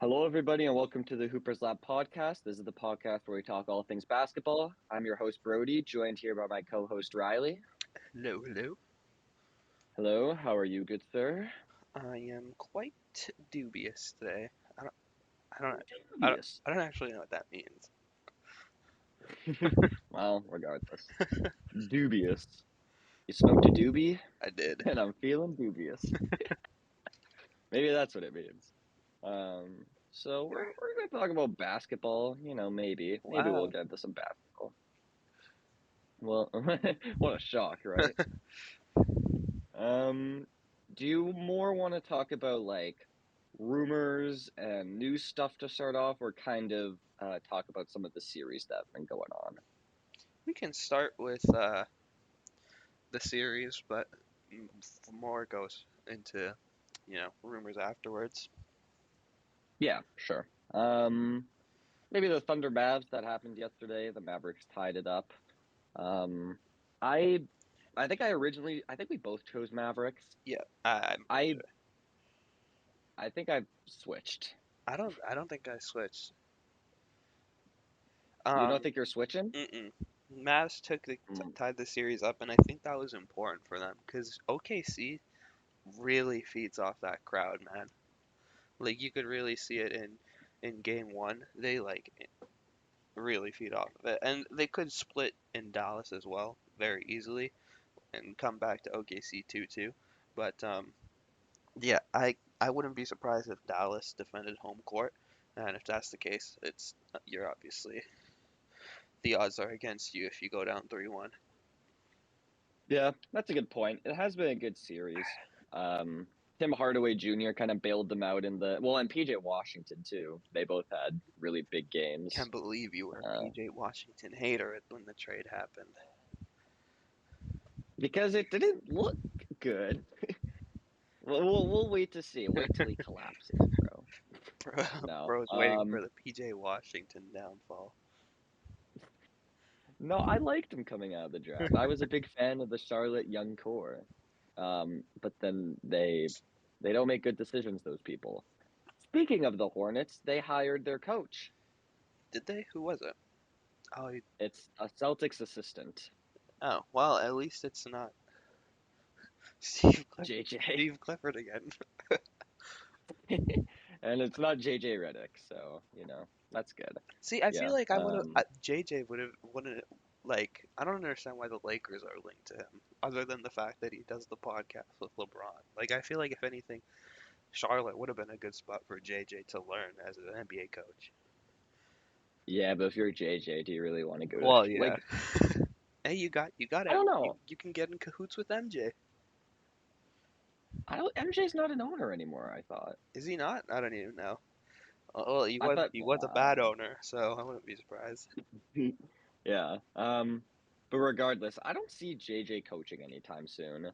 Hello, everybody, and welcome to the Hoopers Lab podcast. This is the podcast where we talk all things basketball. I'm your host, Brody, joined here by my co-host, Riley. Hello, hello. Hello, how are you, good sir? I am quite dubious today. I don't, I don't, I don't, Dubious. I don't actually know what that means. Well, regardless. Dubious. You smoked a doobie, I did. and I'm feeling dubious. Maybe that's what it means. So we're going to talk about basketball, maybe. Maybe we'll Wow. get into some basketball. Well, what a shock, right? Um, do you more want to talk about like rumors and new stuff to start off, or kind of talk about some of the series that have been going on? We can start with the series, but more goes into, rumors afterwards. Yeah, sure. Maybe the Thunder Mavs that happened yesterday. The Mavericks tied it up. Um, I I think we both chose Mavericks. Yeah, I'm pretty I sure. I think I've switched. I don't think I switched. You don't Um, think you're switching? mm-mm. Mavs Mm, tied the series up, and I think that was important for them because OKC really feeds off that crowd, man. Like you could really see it in game one. They really feed off of it, and they could split in Dallas as well very easily and come back to OKC 2-2. But yeah, I wouldn't be surprised if Dallas defended home court, and if that's the case, it's you're obviously the odds are against you if you go down 3-1. yeah, that's a good point. It has been a good series. Um, Tim Hardaway Jr. kind of bailed them out and PJ Washington too. They both had really big games. Can't believe you were a Uh, PJ Washington hater when the trade happened. because it didn't look good. We'll wait to see. Wait till he collapses, bro. Bro, No. bro's waiting for the PJ Washington downfall. No, I liked him coming out of the draft. I was a big fan of the Charlotte young core. But then they don't make good decisions, those people. Speaking of the Hornets, they hired their coach. Did they? Who was it? Oh, It's a Celtics assistant, oh, well, at least it's not Steve Clifford, JJ. Steve Clifford again. And it's not JJ Redick, so, that's good. See, I feel Yeah. like I would have JJ would have wouldn't like I don't understand why the Lakers are linked to him other than the fact that he does the podcast with LeBron. Like I feel like if anything, Charlotte would have been a good spot for JJ to learn as an NBA coach. Yeah, but if you're JJ, do you really want to go to Well, yeah. like Hey, you got I don't you know. you can get in cahoots with MJ. I don't MJ's not an owner anymore, I thought. Is he not? I don't even know. Well, he I was thought he was a bad owner, so I wouldn't be surprised. yeah. But regardless, I don't see JJ coaching anytime soon.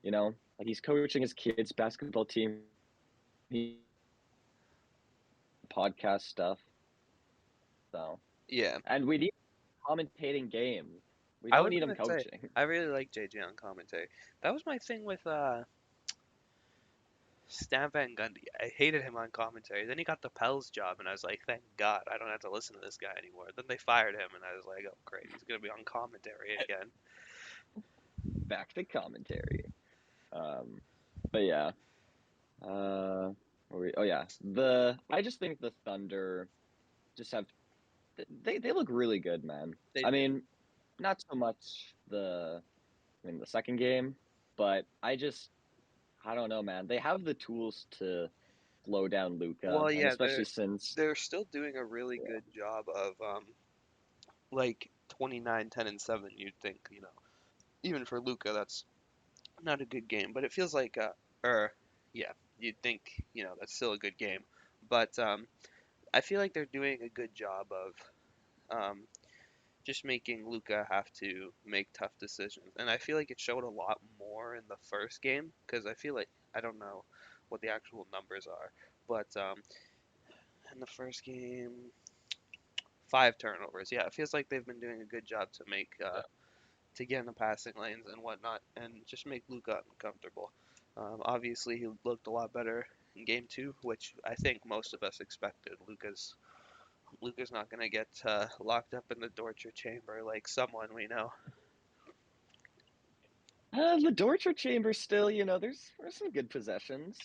Like he's coaching his kids' basketball team, he podcast stuff. So, Yeah, and we need commentating games. We I don't was need him gonna say coaching. I really like JJ on commentary. That was my thing with Stan Van Gundy. I hated him on commentary. Then he got the Pels job, and I was like, thank God I don't have to listen to this guy anymore. Then they fired him, and I was like, oh great, he's gonna be on commentary again. Back to commentary. Um, but yeah. Oh yeah. I just think the Thunder just have they look really good, man. They I do. mean, not so much the second game, but I don't know, man. They have the tools to slow down Luca, Well, and yeah, especially since they're still doing a really good job of like 29, 10, and 7. You'd think, even for Luca, that's not a good game, but it feels like or yeah, you'd think, that's still a good game. But I feel like they're doing a good job of um, just making Luca have to make tough decisions. And I feel like it showed a lot more in the first game because I feel like I don't know what the actual numbers are, but in the first game, 5 turnovers. Yeah, it feels like they've been doing a good job to make to get in the passing lanes and whatnot, and just make Luka uncomfortable. Obviously, he looked a lot better in game two, which I think most of us expected. Luka's not gonna get locked up in the torture chamber like someone we know. The torture chamber still, there's some good possessions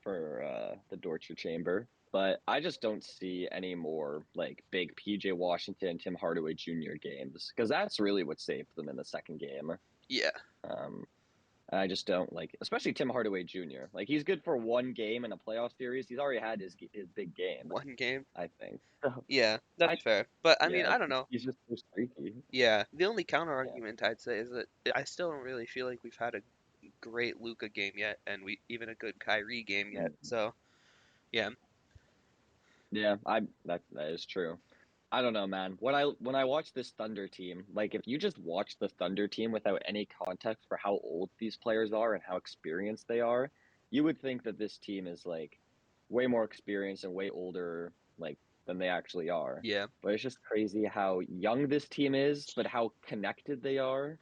for the torture chamber, but I just don't see any more like big PJ Washington, Tim Hardaway Jr. games because that's really what saved them in the second game. Yeah, Um, I just don't like, especially Tim Hardaway Jr. Like he's good for one game in a playoff series. He's already had his big game, one game. I think. So Yeah, I that's fair. But I mean, yeah, I don't know. he's just so streaky. Yeah, the only counter Yeah. argument I'd say is that I still don't really feel like we've had a great Luka game yet, and we even a good Kyrie game yet. So yeah, Yeah, that is true. I don't know, man. When I watch this Thunder team, like if you just watch the Thunder team without any context for how old these players are and how experienced they are, you would think that this team is like way more experienced and way older like than they actually are. yeah, But it's just crazy how young this team is, but how connected they are.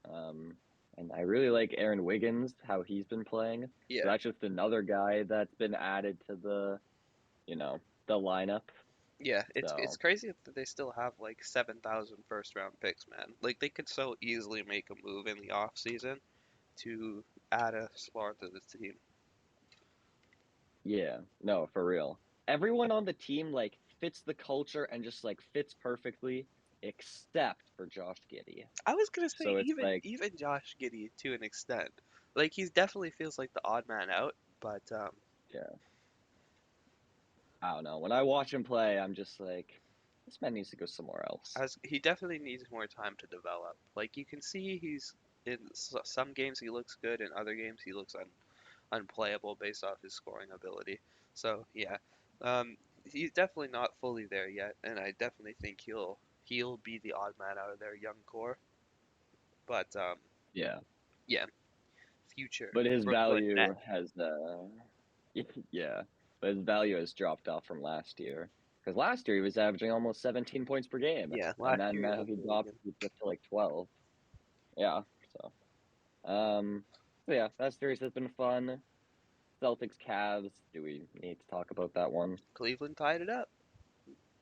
Um, and I really like Aaron Wiggins, how he's been playing. So yeah. that's just another guy that's been added to you know, the lineup. Yeah, it's So crazy that they still have like 7,000 first round picks, man. Like they could so easily make a move in the off season to add a slot to the team. yeah, no, for real. Everyone on the team like fits the culture and just like fits perfectly, except for Josh Giddey. I was gonna say So it's like, even Josh Giddey to an extent. Like he's definitely feels like the odd man out, but yeah, I don't know. When I watch him play, I'm just like, this man needs to go somewhere else. as he definitely needs more time to develop. Like you can see he's in some games he looks good, in other games he looks unplayable based off his scoring ability. So yeah, he's definitely not fully there yet, and I definitely think he'll be the odd man out of their young core. But Yeah, yeah, future but his Brooklyn net. value has, yeah, but his value has dropped off from last year. Because last year he was averaging almost 17 points per game, Yeah, and last then year he now looked really good. he dipped to like 12. Yeah, so. Um, so yeah, that series has been fun. Celtics Cavs. Do we need to talk about that one? Cleveland tied it up.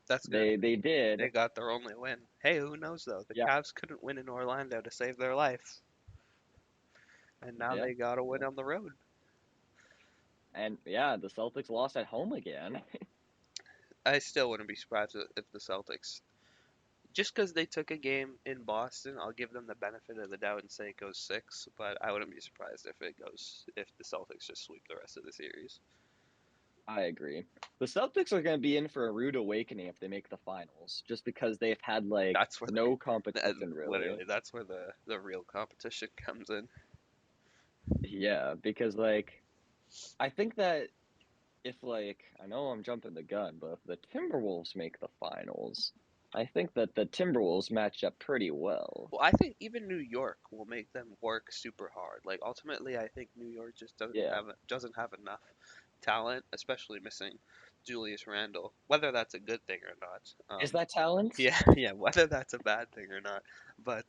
That's good. They did. They got their only win. Hey, who knows though? The Yeah, Cavs couldn't win in Orlando to save their life, and now yeah, they got to win yeah. on the road. And yeah, the Celtics lost at home again. I still wouldn't be surprised if the Celtics, just because they took a game in Boston, I'll give them the benefit of the doubt and say it goes six. But I wouldn't be surprised if the Celtics just sweep the rest of the series. I agree. The Celtics are going to be in for a rude awakening if they make the finals, just because they've had like That's where no competition really. literally that's where the real competition comes in. Yeah, because like I think that if like I know I'm jumping the gun, but if the Timberwolves make the finals, I think that the Timberwolves match up pretty well. Well, I think even New York will make them work super hard. Like ultimately, I think New York just Yeah. doesn't have enough talent, especially missing Julius Randle. Whether that's a good thing or not, Is that talent? yeah, yeah, whether that's a bad thing or not. But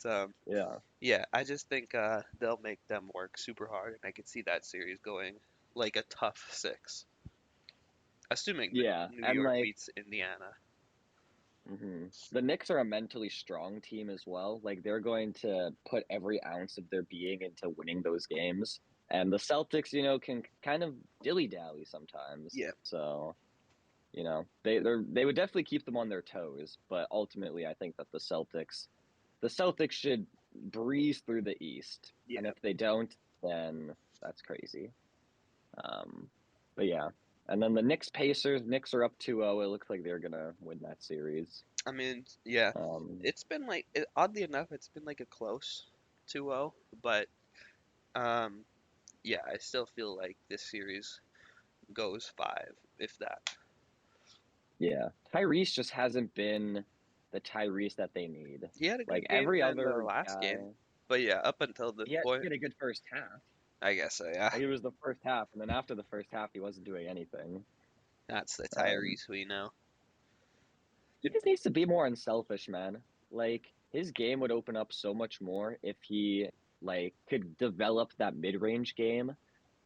Yeah. yeah, I just think they'll make them work super hard, and I could see that series going like a tough six, assuming that Yeah. New And York like beats Indiana. the Knicks are a mentally strong team as well. Like they're going to put every ounce of their being into winning those games. And the Celtics, can kind of dilly-dally sometimes. Yeah, So, they would definitely keep them on their toes, but ultimately I think that the Celtics should breeze through the East. And yeah. if they don't, then that's crazy. Um, but yeah. And then the Knicks Pacers, Knicks are up 2-0. It looks like they're gonna win that series. I mean, yeah, Um, it's been like oddly enough, it's been like a close 2-0, but um, yeah, I still feel like this series goes five, if that. yeah. Tyrese just hasn't been the Tyrese that they need. He had a Like good game every in the other last guy, game, but yeah, up until this he point, had a good first half. I guess so. Yeah, Like it was the first half, and then after the first half, he wasn't doing anything. that's the Um, Tyrese we know. he just needs to be more unselfish, man. Like his game would open up so much more if he like could develop that mid-range game.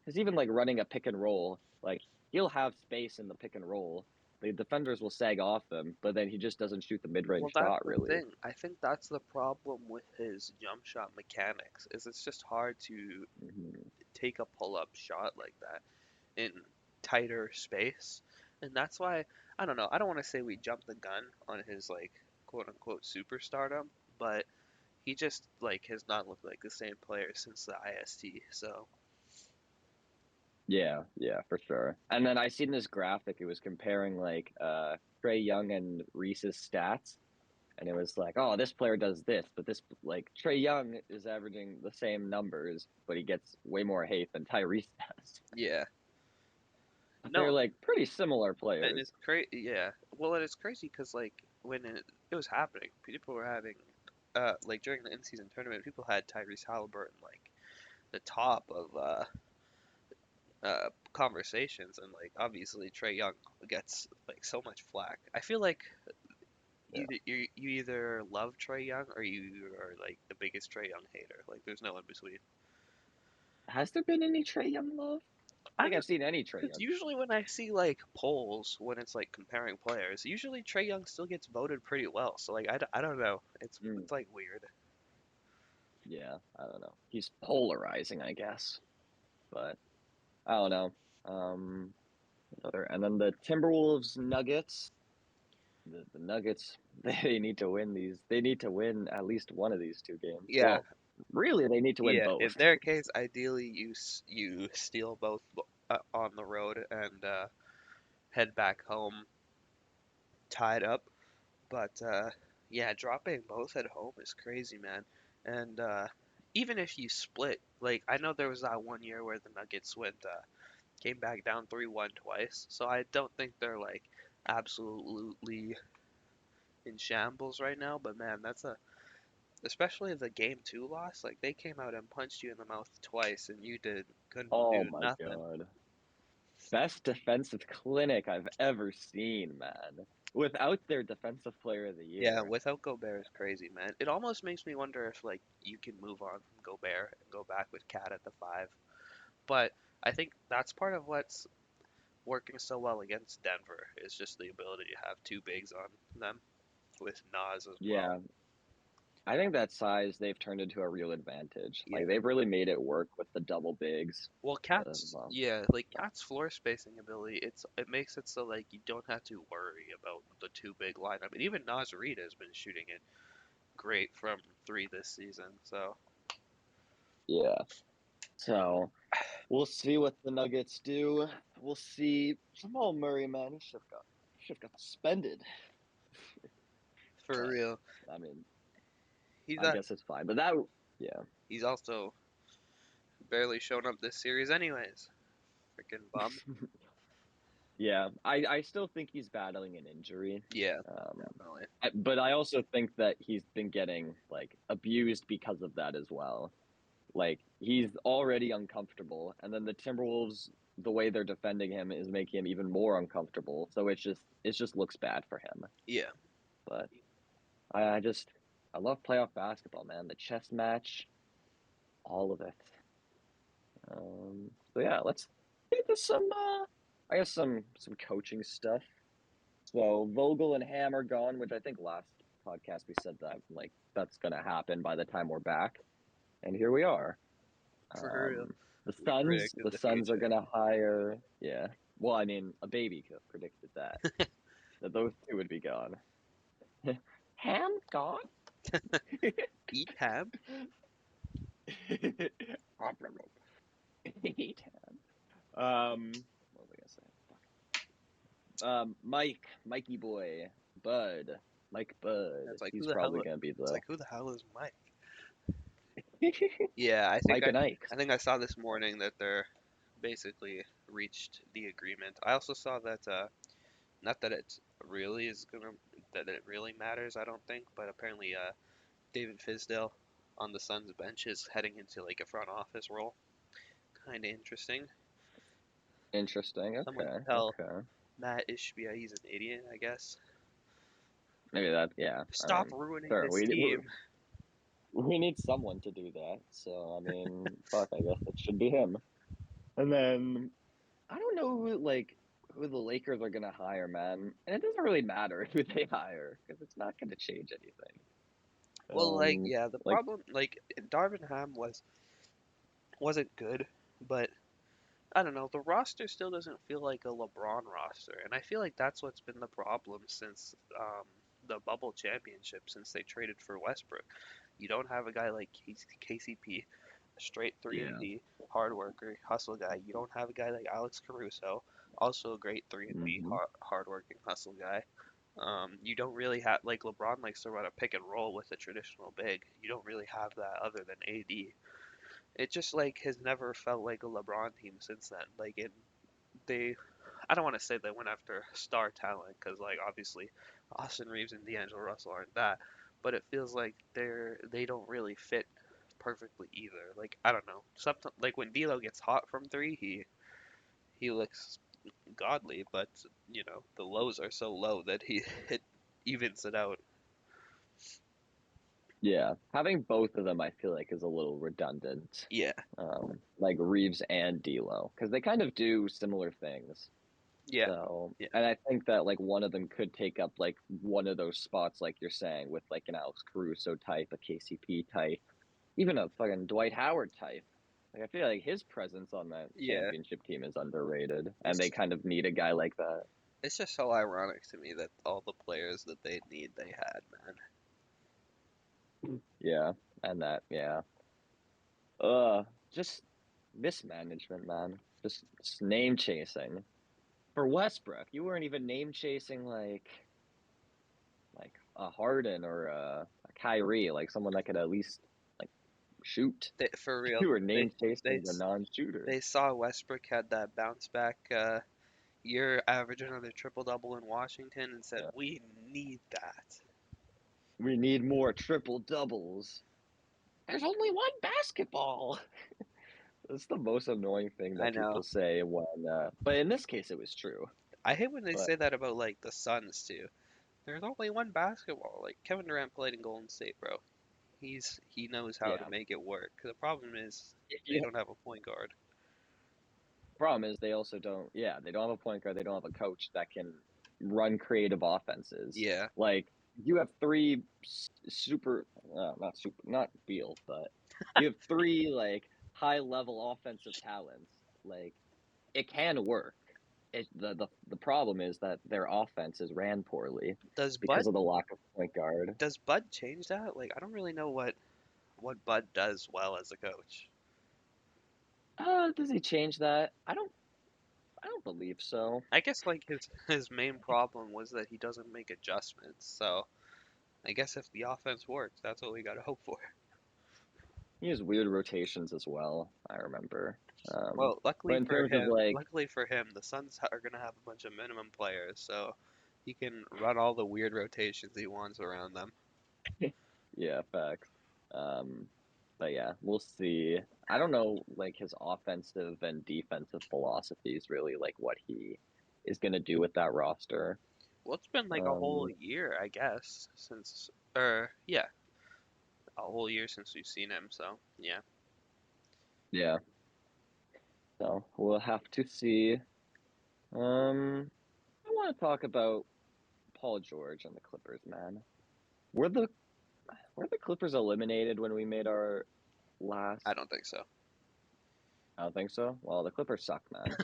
because even like running a pick and roll, like he'll have space in the pick and roll. The defenders will sag off him, but then he just doesn't shoot the Well, mid-range that's shot the really. thing. I think that's the problem with his jump shot mechanics, is it's just hard to Hmm. take a pull-up shot like that in tighter space. And that's why, I don't know, I don't want to say we jumped the gun on his like quote unquote superstardom, but he just like has not looked like the same player since the IST. So, Yeah, yeah, for sure. And then I seen this graphic. It was comparing like Trey Young and Reese's stats, and it was like, oh, this player does this, but this like Trey Young is averaging the same numbers, but he gets way more hate than Tyrese does. yeah. But they're No, like pretty similar and players. it's crazy. Yeah. Well, and it's crazy because like when it was happening, people were having like during the in-season tournament, people had Tyrese Halliburton like the top of conversations, and like obviously Trey Young gets like so much flack. I feel like Yeah. you either love Trey Young or you are like the biggest Trey Young hater. Like there's no in between. Has there been any Trey Young love? I I think don't, I've seen any Trey because Young. usually when I see like polls when it's like comparing players, usually Trey Young still gets voted pretty well. So like I don't know. Mm, It's like weird. yeah, I don't know. He's polarizing, I guess, but I don't know. Um, and then the Timberwolves Nuggets. The Nuggets, they need to win these. They need to win at least one of these two games. Yeah, Well, really, they need to win yeah. In both. their case, ideally you steal both on the road and head back home tied up. But yeah, dropping both at home is crazy, man. And even if you split, like I know there was that one year where the Nuggets went came back down 3-1 twice. So I don't think they're like absolutely in shambles right now, but man, that's a especially the game 2 loss, like they came out and punched you in the mouth twice and you did couldn't Oh do my nothing. God. Best defensive clinic I've ever seen, man. Without their defensive player of the Yeah, year. without Gobert is crazy, man. It almost makes me wonder if like you can move on from Gobert and go back with Cat at the 5. But I think that's part of what's working so well against Denver is just the ability to have two bigs on them with Nas as well. Yeah, I think that size they've turned into a real advantage. Yeah. Like they've really made it work with the double bigs. Well, Of, Cat's yeah, like Cat's floor spacing ability, it makes it so like you don't have to worry about the two big lineup. And even Nas Reed has been shooting it great from 3 this season. So yeah. So we'll see what the Nuggets do. We'll see. Jamal Murray, man, he should have got suspended. for But real, I mean, he's I at guess it's fine. But that, yeah, he's also barely shown up this series anyways. Freaking bum. yeah. I still think he's battling an injury. Yeah, Um, definitely. but I also think that he's been getting like abused because of that as well. Like he's already uncomfortable, and then the Timberwolves, the way they're defending him, is making him even more uncomfortable. So it just looks bad for him. Yeah, But I love playoff basketball, man. The chess match, all of it. So yeah, let's get into some I guess some coaching stuff. So Vogel and Ham are gone, which I think last podcast we said that like that's gonna happen by the time we're back, and here we are. for real. The We Suns, predicted the the Suns are future. gonna hire. Yeah, well, I mean, a baby could have predicted that those two would be gone. Ham gone. Eat ham. Hate Ham. What was I gonna say? Mikey boy, Mike Bud. It's like who He's the hell? probably gonna be It's the like who the hell is Mike? Yeah, Mike and Ike. I think I saw this morning that they're basically reached the agreement. I also saw that not that it really is gonna that it really matters, I don't think, but apparently David Fizdale on the Suns bench is heading into like a front office role. Kind of interesting. Interesting. Someone Okay. tell Okay. Matt Ishbia he's an idiot, I guess. Maybe that. Yeah. Stop ruining Sure. this We team. we need someone to do that. So I mean, fuck. I guess it should be him. And then I don't know who the Lakers are gonna hire, man. And it doesn't really matter who they hire because it's not gonna change anything. Well, like, yeah, the Like problem, like, Darvin Ham wasn't good, but I don't know, the roster still doesn't feel like a LeBron roster, and I feel like that's what's been the problem since the bubble championship, since they traded for Westbrook. You don't have a guy like KCP, a straight 3 and yeah. D, hard worker, hustle guy. You don't have a guy like Alex Caruso, also a great 3 and D, Hmm. hard working hustle guy. You don't really have like LeBron likes to run a pick and roll with a traditional big. You don't really have that other than AD. It just like has never felt like a LeBron team since then. They, I don't want to say they went after star talent because like obviously Austin Reeves and D'Angelo Russell aren't that, but it feels like they don't really fit perfectly either. Like I don't know, something like when D'Lo gets hot from three, he looks godly, but the lows are so low that he it evens it out. Yeah. Having both of them I feel like is a little redundant. Yeah, Like Reeves and D'Lo, because they kind of do similar things. yeah, So, yeah, and I think that like one of them could take up like one of those spots, like you're saying, with like an Alex Caruso type, a KCP type, even a fucking Dwight Howard type. Like I feel like his presence on that yeah. championship team is underrated, and they It's kind of need a guy like that. it's just so ironic to me that all the players that they need they had, man. Yeah, and that, yeah. Just mismanagement, man. Just name chasing. For Westbrook, you weren't even name chasing like a Harden or a Kyrie, like someone that could at least like shoot. For real, You were they name they chasing the non-shooter. they saw Westbrook had that bounce back year, averaging another triple double in Washington, and said, Yeah. "We need that." We need more triple doubles. There's only one basketball. That's the most annoying thing I that know. people say when, but in this case, it was true. I hate when they But say that about like the Suns too. There's only one basketball. Like Kevin Durant played in Golden State, bro. He knows how to yeah, make it work. The problem is they yeah. don't have a point guard. Problem is they also don't. Yeah, they don't have a point guard. They don't have a coach that can run creative offenses. Yeah, Like you have three super, not Beal, but you have three like high level offensive talents. Like it can work. The problem is that their offense is ran poorly does because Bud of the lack of point guard. does Bud change that? Like I don't really know what Bud does well as a coach. Does he change that? I don't believe so. I guess like his main problem was that he doesn't make adjustments. So I guess if the offense works, that's what we got to hope for. He has weird rotations as well. I remember. Well, But in terms of like, luckily for him, the Suns are gonna have a bunch of minimum players, so he can run all the weird rotations he wants around them. yeah, facts. Um, but yeah, we'll see. I don't know, like his offensive and defensive philosophies, really, like what he is gonna do with that roster. Well, it's been like a whole Um, year, I guess, since or yeah, a whole year since we've seen him. So yeah, yeah. So we'll have to see. Um, I want to talk about Paul George and the Clippers, man. Were the were the Clippers eliminated when we made our I last? don't think so. I don't think so. Well, the Clippers suck, man.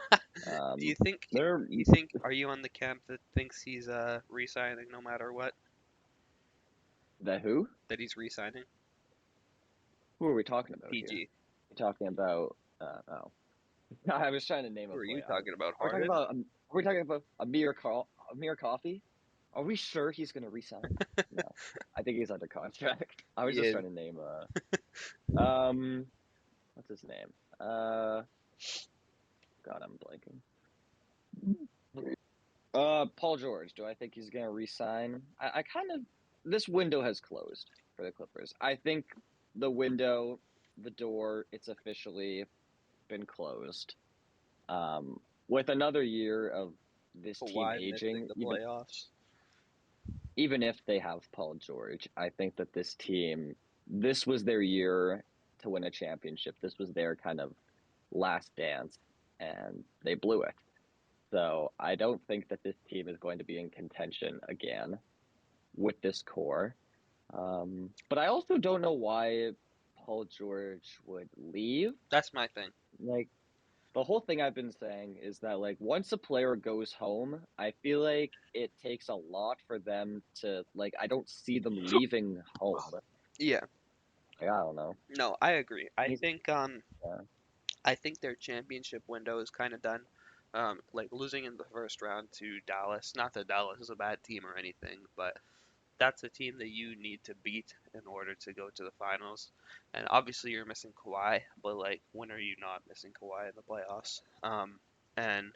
Do you Um, think? they're You think? Are you on the camp that thinks he's re-signing no matter what? the who? That he's re-signing? Who are we talking about here? PG. We're talking about oh, I was trying to name Who a are you player. talking about, Are we talking Harden? about Amir Coffee? Are we sure he's gonna resign? No, I think he's under contract. I was just Yeah. trying to name um what's his name? God, I'm blanking. Paul George. Do I think he's gonna resign? I kind of this window has closed for the Clippers. I think the window, the door, it's officially been closed. With another year of this team Kawhi missing aging, the playoffs. even if they have Paul George, I think that this team, this was their year to win a championship. This was their kind of last dance. and they blew it. So I don't think that this team is going to be in contention again with this core. But I also don't know why Paul George would leave. That's my thing. Like the whole thing I've been saying is that like once a player goes home, I feel like it takes a lot for them to like I don't see them leaving home. Yeah, Like, I don't know. no, I agree. He's yeah. I think their championship window is kind of done. Like losing in the first round to Dallas. Not that Dallas is a bad team or anything, but that's a team that you need to beat in order to go to the finals. And obviously you're missing Kawhi, but like when are you not missing Kawhi in the playoffs? And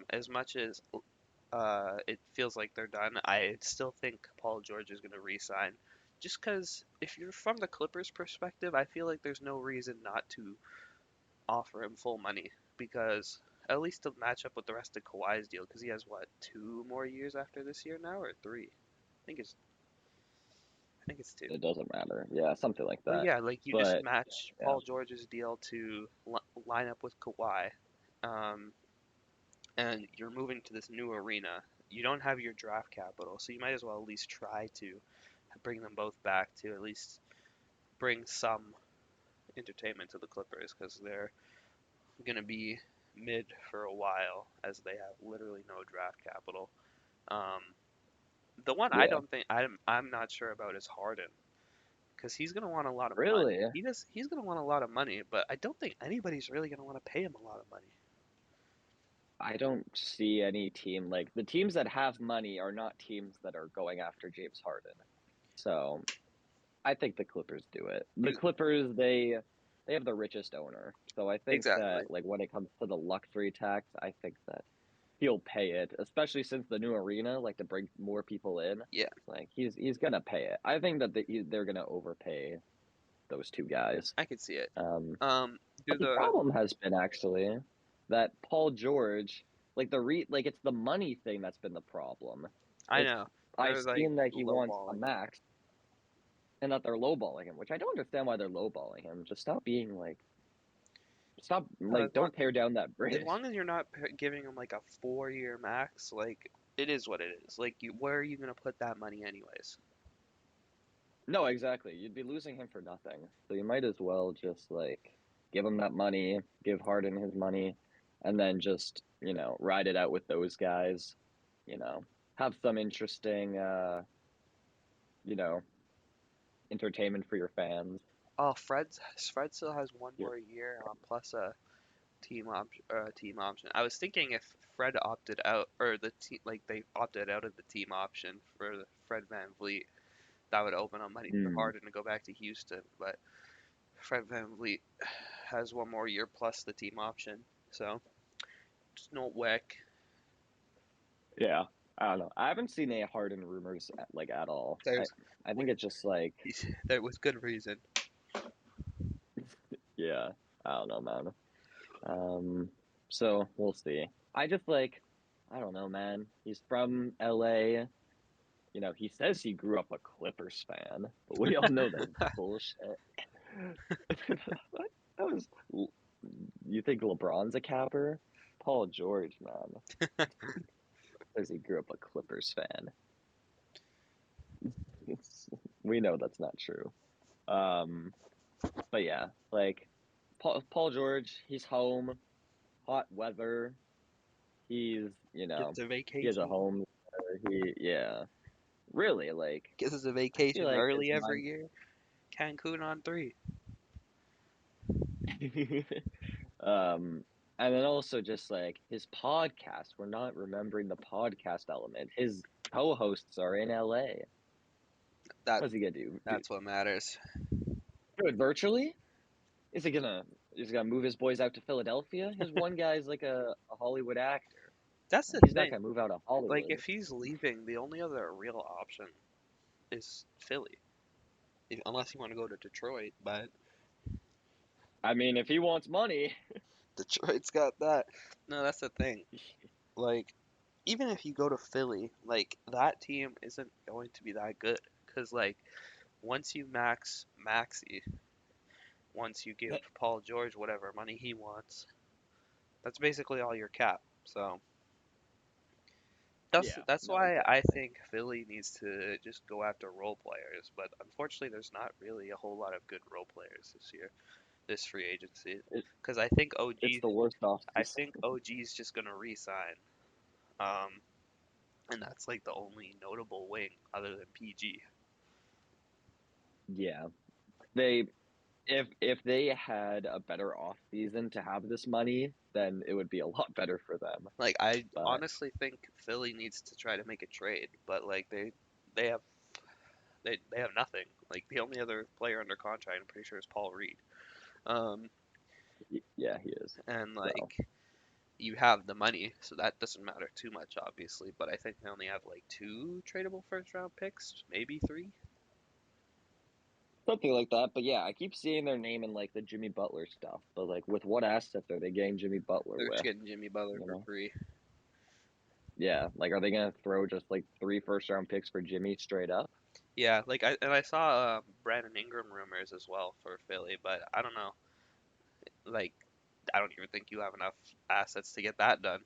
as much as it feels like they're done, I still think Paul George is going to re-sign. Just because if you're from the Clippers perspective, I feel like there's no reason not to offer him full money because at least to match up with the rest of Kawhi's deal because he has what 2 more years after this year now or three? think it's I think it's two. It doesn't matter. Yeah, something like But that. yeah, like you just But match yeah, Paul George's deal to line up with Kawhi, um, and you're moving to this new arena. You don't have your draft capital, so you might as well at least try to bring them both back to at least bring some entertainment to the Clippers because they're going to be mid for a while as they have literally no draft capital. Um, the one I yeah, don't think I'm not sure about is Harden because he's going to want a lot of money. really. He's going to want a lot of money, but I don't think anybody's really going to want to pay him a lot of money. I don't see any team like the teams that have money are not teams that are going after James Harden. So I think the Clippers do it. The You Clippers, they have the richest owner. So I think exactly. that like when it comes to the luxury tax, I think that he'll pay it, especially since the new arena, like to bring more people in. Yeah, Like he's gonna pay it. I think that they're gonna overpay those two guys. I could see it. Um, Um, do but the the problem has been actually that Paul George, like like it's the money thing that's been the problem. I It's know I've they're like seen that he wants a lowballing him. max and that they're lowballing him, which I don't understand why they're lowballing him. Just stop being like, stop No, like, don't tear down that as bridge. long as you're not giving him like a 4 year max, like it is what it is. Like where are you gonna put that money anyways? No, exactly. You'd be losing him for nothing. So you might as well just like give him that money, give Harden his money, and then just ride it out with those guys. You know, have some interesting you know entertainment for your fans. Fred still has one Your more year plus a team option. I was thinking if Fred opted out or the team like they opted out of the team option for Fred Van Vliet, that would open up money for Hmm. Harden to go back to Houston. But Fred Van Vliet has one more year plus the team option, so it's no whack. Yeah, I don't know. I haven't seen any Harden rumors like at all. I There's I think it's just like there was good reason. yeah, I don't know, man. Um, so we'll see. I just like I don't know, man. He's from LA. He says he grew up a Clippers fan, but we all know that's bullshit. That was. You think LeBron's a capper? Paul George, man, says he grew up a Clippers fan. It's, we know that's not true. Um, but yeah, like Paul George, he's home, hot weather. He's Gets a he has a vacation. home. Yeah, really like Gets a I feel vacation like his early every mind. year. Cancun on 3. um, and then also just like his podcast. We're not remembering the podcast element. His co-hosts are in LA. That What's he gonna do? that's what matters. Do it virtually? Is he gonna is he gonna move his boys out to Philadelphia? His one guy's like a Hollywood actor. That's the He's not thing. gonna move out of Like Hollywood. if he's leaving, the only other real option is Philly. Unless you want to go to Detroit, but I mean, if he wants money, Detroit's got that. No, that's the thing. Like even if you go to Philly, like that team isn't going to be that good because like once you max Maxi, once you give Paul George whatever money he wants, That's basically all your cap. So that's Yeah, that's no, why I exactly. think Philly needs to just go after role players. But unfortunately, there's not really a whole lot of good role players this year, this free agency. It, Because I think it's OG, the worst I offseason. think OG's just gonna re-sign. Um, and that's like the only notable wing other than PG. Yeah, they if they had a better off season to have this money, then it would be a lot better for them. Like I But honestly think Philly needs to try to make a trade, but like they have they have nothing. Like the only other player under contract, I'm pretty sure, is Paul Reed. Um, yeah, he is. and So like you have the money, so that doesn't matter too much, obviously. But I think they only have like two tradable first round picks, maybe three. something like that. But yeah, I keep seeing their name in like the Jimmy Butler stuff. But like, with what assets are they getting Jimmy Butler They're just with? getting Jimmy Butler You for know? free. Yeah, like, are they gonna throw just like three first round picks for Jimmy straight up? Yeah, like I saw Brandon Ingram rumors as well for Philly, but I don't know. Like I don't even think you have enough assets to get that done.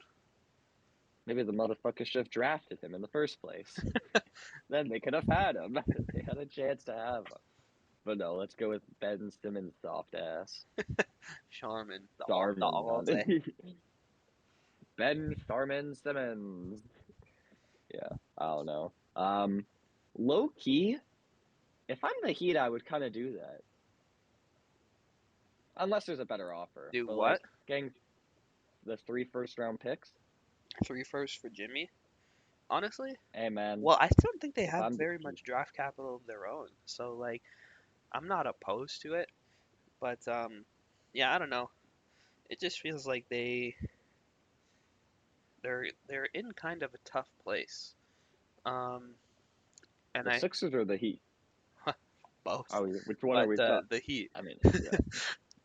Maybe the motherfucker should have drafted him in the first place. Then they could have had him. They had a chance to have him. But no, let's go with Ben Simmons' soft ass. Sharman, the Starman, all man. day. Ben Starman Simmons. Yeah, I don't know. Low key, if I'm the Heat, I would kind of do that, unless there's a better offer. Do But what? like getting the three first round picks, Three first for Jimmy? Honestly, hey man, well, I still think they if have I'm the very Heat, much draft capital of their own. So like, I'm not opposed to it, but yeah, I don't know. It just feels like they're in kind of a tough place. Um, and the I Sixers or the Heat? both, Oh, which one are but we talking? the Heat, I mean, yeah,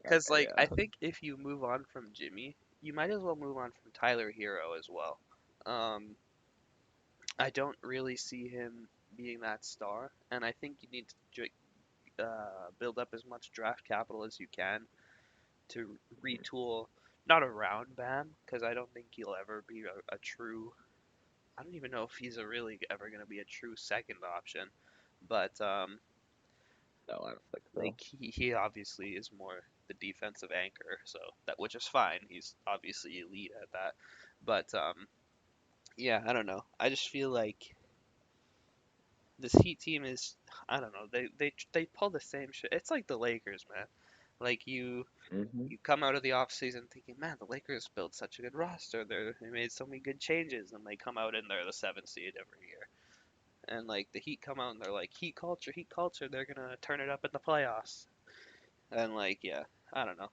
because okay, like I yeah. think if you move on from Jimmy, you might as well move on from Tyler Hero as well. Um, I don't really see him being that star, and I think you need to build up as much draft capital as you can to retool, not around Bam, because I don't think he'll ever be a true. I don't even know if he's really ever going to be a true second option, but No, I don't think like so. he obviously is more the defensive anchor, so that which is fine. He's obviously elite at that, but yeah, I don't know. I just feel like this Heat team is I don't know. They pull the same shit. It's like the Lakers, man. Like Hmm. you come out of the off season thinking, man, the Lakers built such a good roster. They made so many good changes, and they come out and they're the seventh seed every year. And like the Heat come out and they're like Heat culture, Heat culture. They're gonna turn it up in the playoffs. And like yeah, I don't know.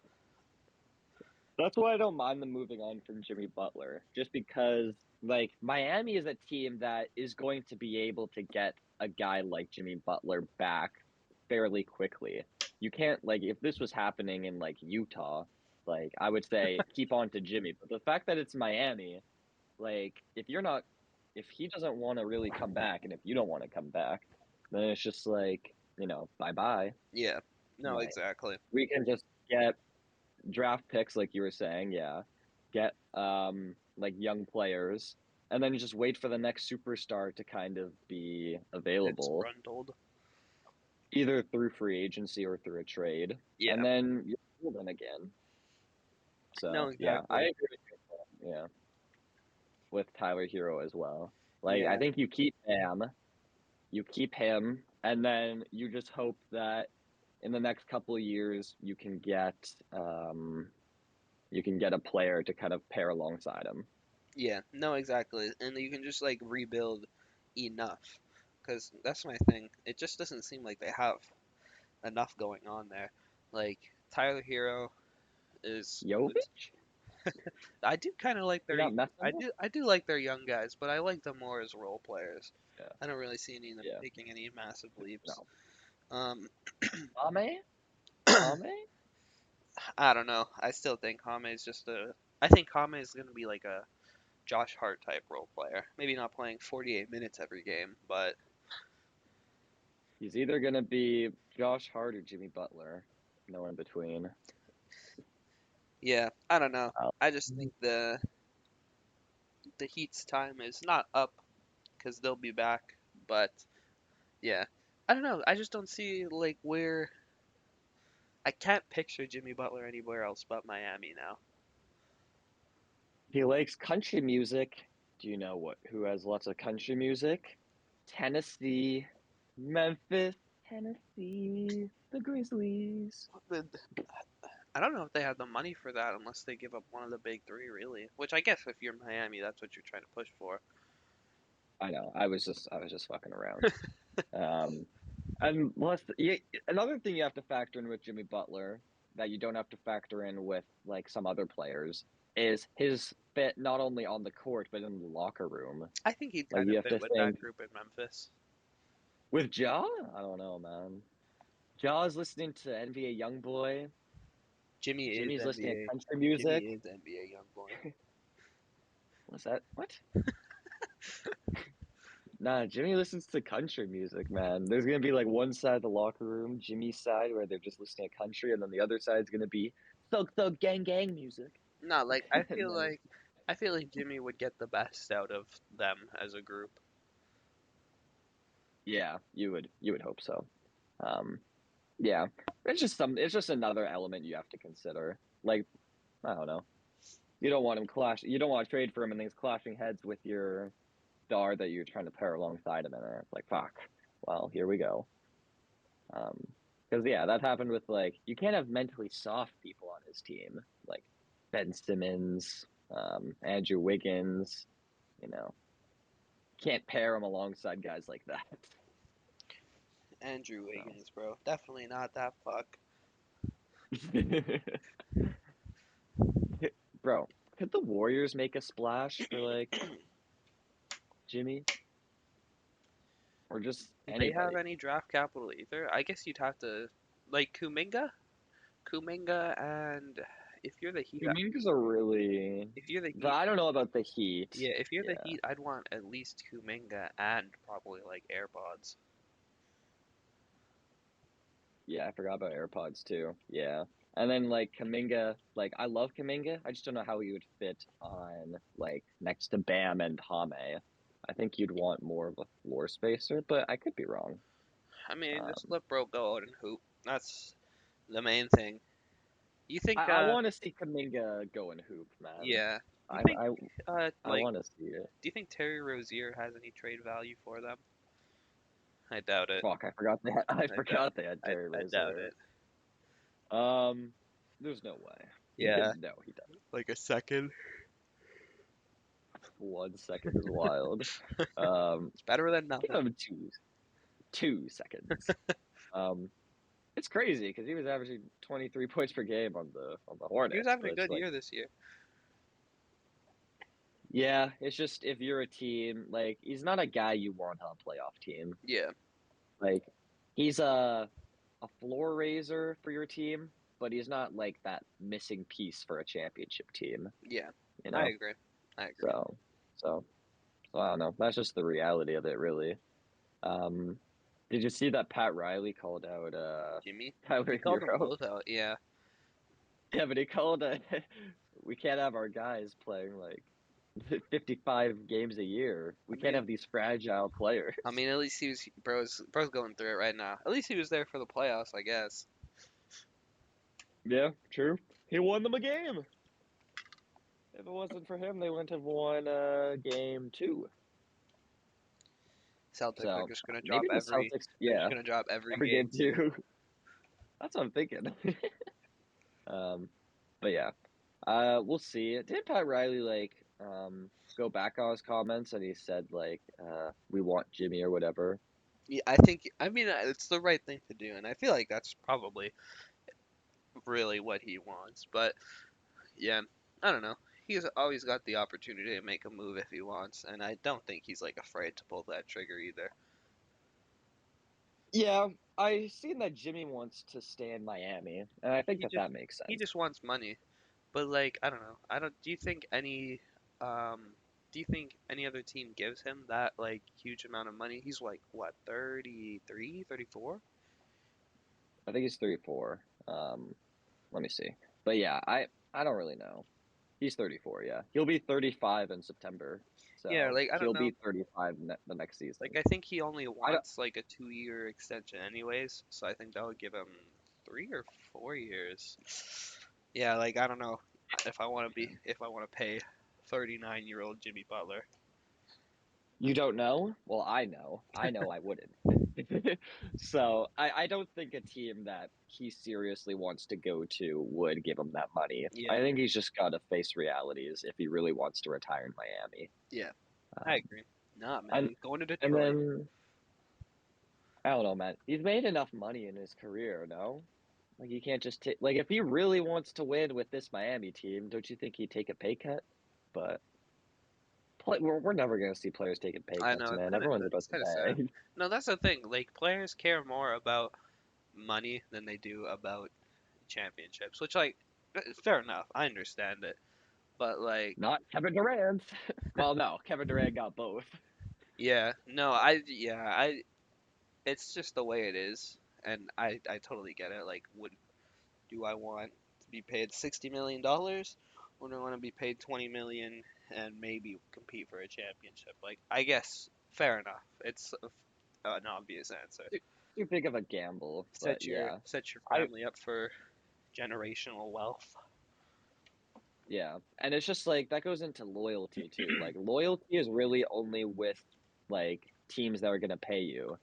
That's why I don't mind them moving on from Jimmy Butler, just because like Miami is a team that is going to be able to get a guy like Jimmy Butler back fairly quickly. You can't like if this was happening in like Utah, like I would say keep on to Jimmy, but the fact that it's Miami, like if he doesn't want to really come back and if you don't want to come back, then it's just like, bye bye. Yeah, no, Like exactly. we can just get draft picks, like you were saying, yeah. Get like young players, and then you just wait for the next superstar to kind of be It's available, Brundled. either through free agency or through a trade, and Yeah, then you're golden again. no, So yeah, I exactly. agree with you. Yeah, with Tyler Hero as well. Like I Yeah, think you keep him, and then you just hope that in the next couple of years you can get a player to kind of pair alongside him. yeah, no, exactly. And you can just like rebuild enough, because that's my thing. It just doesn't seem like they have enough going on there. Like Tyler Hero is Jovic? I do kind of like You're not messing with? I do like their young guys, but I like them more as role players. Yeah, I don't really see any of them yeah. taking any massive leaps. No. Um, Ame? Ame? I don't know. I still think Hame is just a. I think Hame is gonna be like a Josh Hart type role player. Maybe not playing 48 minutes every game, but He's either gonna be Josh Hart or Jimmy Butler. No in between. Yeah, I don't know. Uh, I just think the Heat's time is not up because they'll be back, but yeah, I don't know. I just don't see like where I can't picture Jimmy Butler anywhere else but Miami now. he likes country music. Do you know who has lots of country music? Tennessee, Memphis, Tennessee, the Grizzlies. The- I don't know if they have the money for that unless they give up one of the big three, really. Which I guess if you're Miami, that's what you're trying to push for. I know. I was just fucking around. Um, and another thing you have to factor in with Jimmy Butler that you don't have to factor in with like some other players is his fit not only on the court but in the locker room. I think he'd Like kind of you have fit to with think that group in Memphis. with Ja. I don't know, man. Ja's listening to NBA YoungBoy. Jimmy is Jimmy's listening to NBA. country Jimmy music. is NBA young boy. What's that? What? Nah, Jimmy listens to country music, man. There's gonna be like one side of the locker room, Jimmy's side, where they're just listening to country, and then the other side's gonna be thug thug gang gang music. No, like And then I feel like Jimmy would get the best out of them as a group. yeah, you would hope so. Um, yeah, it's just another element you have to consider. Like I don't know, you don't want to trade for him, and he's clashing heads with your star that you're trying to pair alongside him, and it's like fuck. Well, here we go. Um, because yeah, that happened with like you can't have mentally soft people on his team, like Ben Simmons, Andrew Wiggins. You know, can't pair him alongside guys like that. Andrew So, Wiggins, bro. Definitely not that fuck. bro, could the Warriors make a splash for like Jimmy or just Do they have anybody? any draft capital either? I guess you'd have to like Kuminga? Kuminga and if you're the Heat, Kuminga's a really, if you're the but Heat, I don't know about the Heat. yeah, if you're the Yeah, Heat, I'd want at least Kuminga and probably like AirPods. yeah, I forgot about AirPods too. Yeah. And then like Kaminga, like I love Kaminga. I just don't know how he would fit on like next to Bam and Hame. I think you'd want more of a floor spacer, but I could be wrong. I mean, just Um, let bro go out and hoop. That's the main thing. You I, think I want to see Kaminga go and hoop, man. yeah. You I think I I like want to see it. do you think Terry Rozier has any trade value for them? I doubt it. Fuck, I forgot they had, I I doubt forgot they had Terry I doubt Rozier. it. Um, there's no way. Yeah, No, he doesn't. like a second. 1 second is wild. It's better than Give nothing. him 2 seconds. Um, it's crazy because he was averaging 23 points per game on the He was Hornets, having but a it's good like, year this year. yeah, it's just if you're a team like he's not a guy you want on a playoff team. Yeah, Like he's a floor raiser for your team, but he's not like that missing piece for a championship team. yeah, You I know, agree. I agree. so so so I don't know. That's just the reality of it, really. Um, did you see that Pat Riley called out Jimmy, he Tyler called them Hero? both out. Yeah, Yeah, but he called we can't have our guys playing like 55 games a year. I We can't mean, have these fragile players. at least he was bro's going through it right now. At least he was there for the playoffs, I guess. Yeah, true. He won them a game. If it wasn't for him, they wouldn't have won game two. Celtics are So just gonna drop maybe the Celtics, they're just yeah, gonna drop every every game. game two. That's what I'm thinking. um, but yeah, we'll see. Did Pat Riley like go back on his comments and he said like we want Jimmy or whatever? Yeah, I mean it's the right thing to do, and I feel like that's probably really what he wants. But yeah, I don't know. He's always got the opportunity to make a move if he wants, and I don't think he's like afraid to pull that trigger either. Yeah, I seen that Jimmy wants to stay in Miami, and I think He that just that makes he sense. just wants money. But like, I don't know. I don't. Um, do you think any other team gives him that like huge amount of money? He's like what, 33, 34? I think he's 34. Let me see. But yeah, I don't really know. He's 34, yeah. He'll be 35 in September, Yeah, so like I don't he'll know. be 35 the next Like season. I think he only I don't. wants like a 2-year extension anyways, so I think that would give him 3 or 4 years. Yeah, like I don't know if I want to pay 39-year-old Jimmy Butler. You don't know? Well, I know. I know I wouldn't. So I don't think a team that he seriously wants to go to would give him that money. I Yeah, think he's just got to face realities if he really wants to retire in Miami. yeah, I Um, agree. Nah, man, and he's going to and Detroit. then I don't know, man. He's made enough money in his career, no? Like you can't just take like if he really wants to win with this Miami team, don't you think he'd take a pay cut? But we're never gonna see players taking pay I cuts, know man. Everyone's it's about to kind of sad. bag. No, that's the thing. Like players care more about money than they do about championships, which like fair enough. I understand it, but like Not Kevin Durant. Well, no, Kevin Durant got both. yeah, no, I it's just the way it is, and I totally get it. Like, would do I want to be paid $60 million, or do I want to be paid 20 million and maybe compete for a championship? Like, I guess fair enough. It's an obvious answer. Too big of a gamble, but yeah. Set your I family up for generational wealth. Yeah. And it's just like that goes into loyalty too. Like loyalty is really only with like teams that are going to pay you.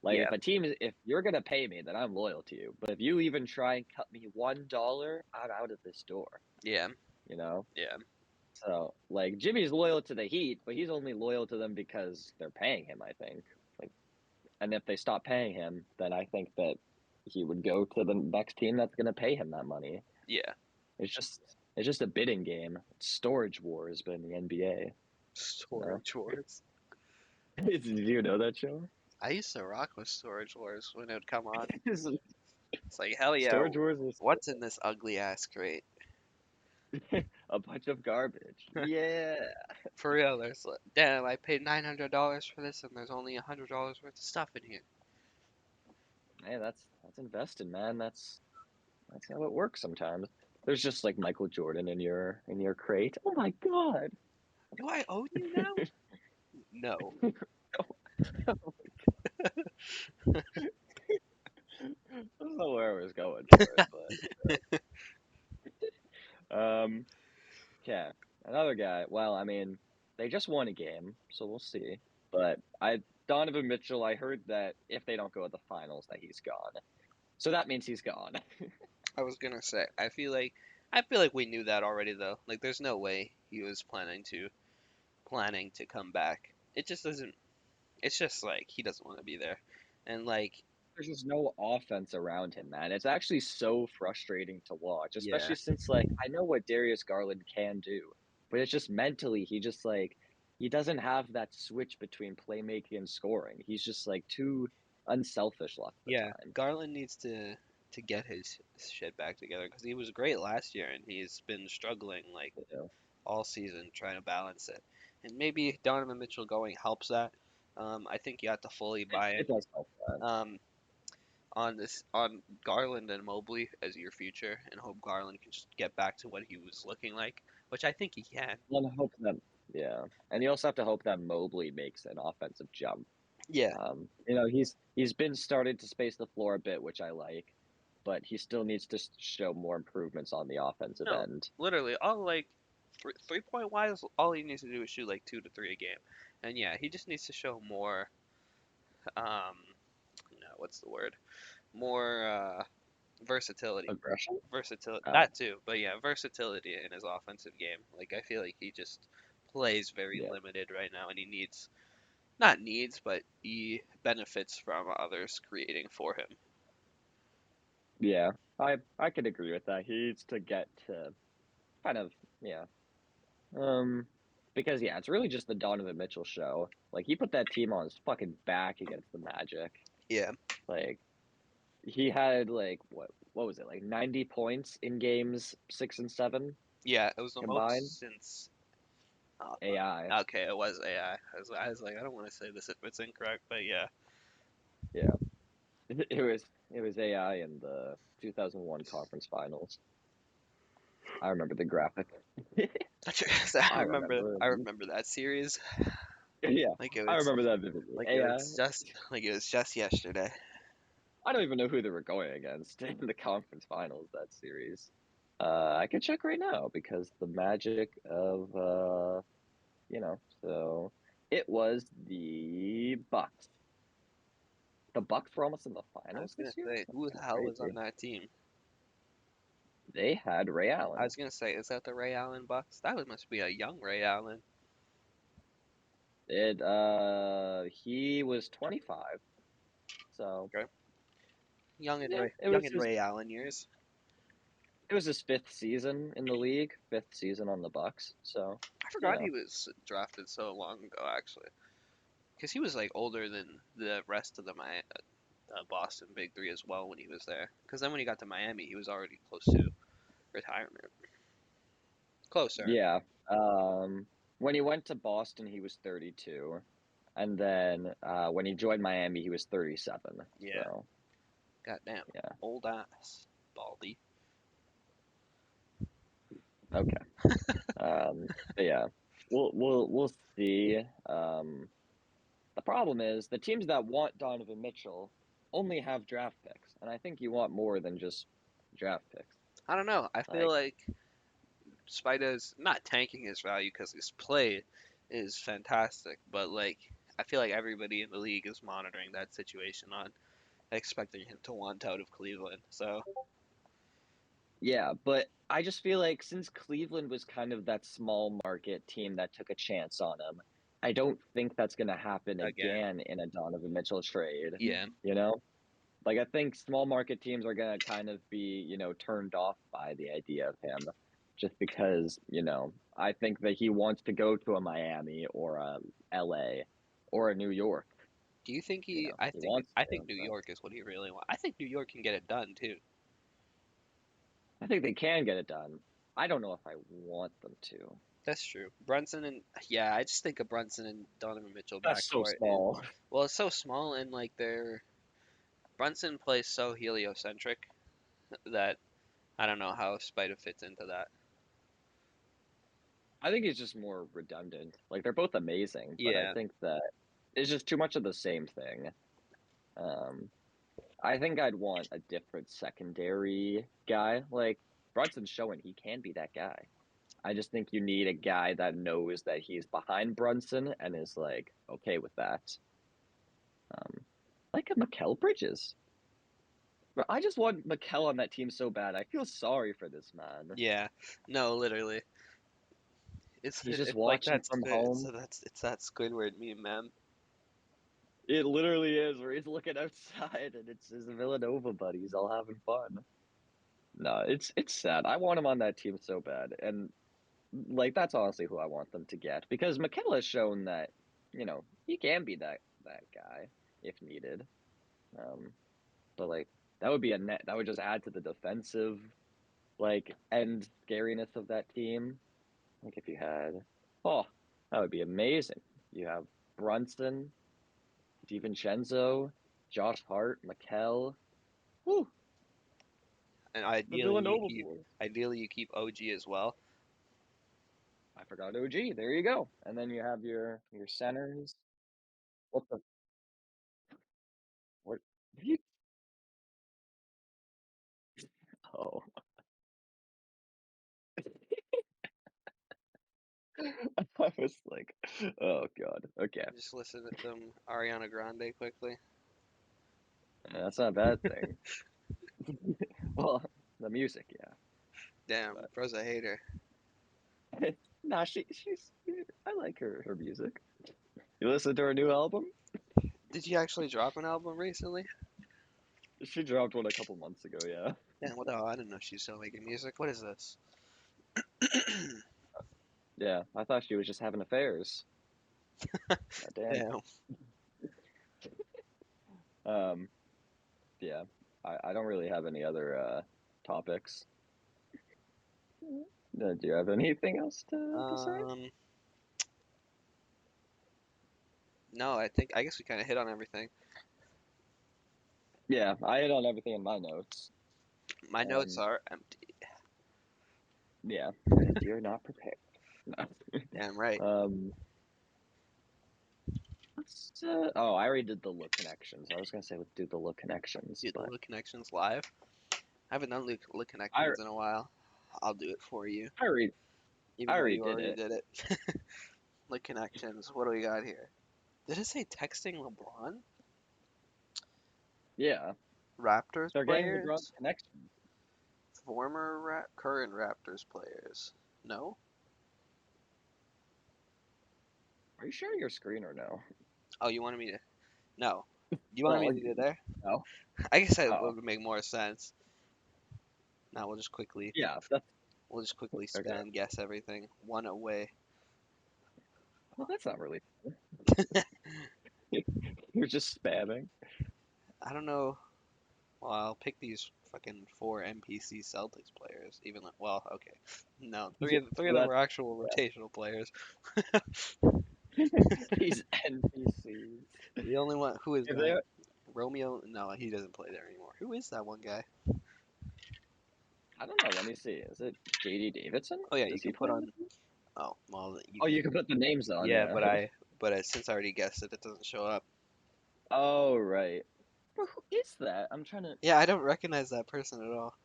Like Yeah, if you're going to pay me, then I'm loyal to you. But if you even try and cut me $1, I'm out of this door, yeah, you know? yeah, So, like Jimmy's loyal to the Heat, but he's only loyal to them because they're paying him, I think. Like and if they stop paying him, then I think that he would go to the next team that's going to pay him that money. yeah. It's just a bidding game. It's storage wars, but in the NBA. You know? Storage Wars. Did you know that show? I used to rock with Storage Wars when it would come on. It's like, hell yeah, Storage wars is what's in this ugly ass crate? a bunch of garbage. Yeah. For real, there's like, damn, I paid $900 for this and there's only $100 worth of stuff in here. Hey, that's invested, man. That's how it works sometimes. There's just like Michael Jordan in your crate. Oh my God. Do I owe you now? No. I don't know where I was going for it, but yeah, another guy. Well, I mean, they just won a game, so we'll see. But Donovan Mitchell, I heard that if they don't go to the finals, that he's gone. So that means he's gone. I was gonna say, I feel like we knew that already though. Like there's no way he was planning to come back. It just doesn't it's just like he doesn't want to be there. And like, There's just no offense around him, man. It's actually so frustrating to watch, yeah. especially since like I know what Darius Garland can do, but it's just mentally he just like he doesn't have that switch between playmaking and scoring. He's just like too unselfish a lot of the Yeah, time. Garland needs to get his shit back together because he was great last year and he's been struggling like You know? all season trying to balance it. And maybe Donovan Mitchell going helps that. I think you have to fully buy in It does help that. um, on Garland and Mobley as your future, and hope Garland can just get back to what he was looking like, which I think he can. And hope that yeah, and you also have to hope that Mobley makes an offensive jump. Yeah, You know, he's been started to space the floor a bit, which I like, but he still needs to show more improvements on the offensive no, end. literally, all like 3-point wise, all he needs to do is shoot like 2 to 3 a game, and yeah, he just needs to show more. Um, no, what's the word? More versatility. Aggression? Versatility. Oh, That too, but yeah, versatility in his offensive game. Like I feel like he just plays very yeah, limited right now, and he needs not needs, but he benefits from others creating for him. yeah. I could agree with that. He needs to get to kind of yeah. Um, because yeah, it's really just the Donovan Mitchell show. Like he put that team on his fucking back against the Magic. Yeah, Like he had like what was it like 90 points in games 6 and 7 yeah, it was the combined. most since. Uh, AI, okay, it was AI. I was like, I don't want to say this if it's incorrect, but yeah, yeah. It was AI in the 2001 conference finals. I remember the graphic. I remember. I remember that series Yeah, like it I was remember that vividly. Yeah, like it was just yesterday. I don't even know who they were going against in the conference finals that series. I could check right now because the magic of so it was the Bucks. The Bucks were almost in the I was finals gonna this year. say, That's who kind the of hell was on crazy. that team? They had Ray I Allen. was gonna say, is that the Ray Allen Bucks? That must be a young Ray Allen. He was 25. So Okay, yeah, young and Ray Allen years. it was his fifth season in the league, fifth season on the Bucks. So I forgot yeah, he was drafted so long ago, actually, because he was like older than the rest of the Boston Big Three as well when he was there. Because then when he got to Miami, he was already close to retirement. Closer. yeah. Um, when he went to Boston, he was 32, and then when he joined Miami, he was 37. Yeah. So Goddamn. yeah, Old ass. Baldy. okay. But yeah, we'll see. The problem is the teams that want Donovan Mitchell only have draft picks, and I think you want more than just draft picks. I don't know. I feel Like, like Spida's not tanking his value because his play is fantastic, but like I feel like everybody in the league is monitoring that situation on expecting him to want out of Cleveland. So yeah, but I just feel like since Cleveland was kind of that small market team that took a chance on him, I don't think that's going to happen again, again in a Donovan Mitchell trade, yeah. you know? Like, I think small market teams are going to kind of be, turned off by the idea of him just because, I think that he wants to go to a Miami or a LA or a New York. Do you think You he? know, he wants I to. think New So York is what he really wants. I think New York can get it done too. I think they can get it done. I don't know if I want them to. That's true. Brunson and yeah, I just think of Brunson and Donovan Mitchell That's so backcourt is small. well, it's so small and like their Brunson plays so heliocentric that I don't know how Spida fits into that. I think it's just more redundant. Like they're both amazing, but I Yeah. think that it's just too much of the same thing. Um, I think I'd want a different secondary guy. Like Brunson's showing he can be that guy. I just think you need a guy that knows that he's behind Brunson and is like okay with that. Like a Mikal Bridges. But I just want Mikal on that team so bad. I feel sorry for this man. Yeah. No, literally. He's just It's like watching from home. it's that Squidward meme, man. It literally is where he's looking outside and it's his Villanova buddies all having fun. No, it's sad. I want him on that team so bad, and like that's honestly who I want them to get because McKenna has shown that he can be that guy if needed. Um, but like that would be a net that would just add to the defensive like end scariness of that team. Like if you had, oh, that would be amazing. You have Brunson, DiVincenzo, Josh Hart, Mikal. Whew, And the Villanova boys. ideally you keep OG as well. I forgot OG. There you go. And then you have your centers. What the what? You, oh, I was like, oh god. Okay, Just listen to some Ariana Grande quickly. that's not a bad thing. Well, the music, yeah, Damn, but bro's a hater. nah, she's. I like her music. You listen to her new album? Did you actually drop an album recently? She dropped one a couple months ago. Yeah. Yeah, what the hell? I didn't know she's still making music. What is this? Yeah, I thought she was just having affairs. God damn. Damn. Um, yeah, I don't really have any other topics. Do you have anything else to say? Um, no, I guess we kind of hit on everything. Yeah, I hit on everything in my notes. My notes Um, are empty. Yeah, and you're not prepared. No. Damn right. Um, oh, I already did the look connections. I was gonna say let's do the look connections, Do the but look connections live. I haven't done look I connections in a while. I'll do it for you, I already I even though already you did already it. did it. Look connections. What do we got here? Did it say texting LeBron? Yeah, Raptors they're getting the Gronk players? connection. Current Raptors players? No? Are you sharing your screen or no? Oh, you wanted me to? No. You wanted me Well, to do it there? no. I guess that Oh, would make more sense. Now yeah. That's we'll just quickly okay. spam guess everything. One away. Well, that's not really. You're just spamming. I don't know. Well, I'll pick these fucking four NPC Celtics players. Even though, well, okay. No, three of Well, them that's were actual rotational players. these NPCs. The only one who is If that? they, Romeo? No, he doesn't play there anymore. Who is that one guy? I don't know. Let me see. Is it JD Davidson? Oh yeah, you Does can he put play on the on. team? Oh well, you Oh, can. you can put the names on. Yeah, Yeah. but since I already guessed it, it doesn't show up. Oh, right. Bro, who is that? I'm trying to. Yeah, I don't recognize that person at all.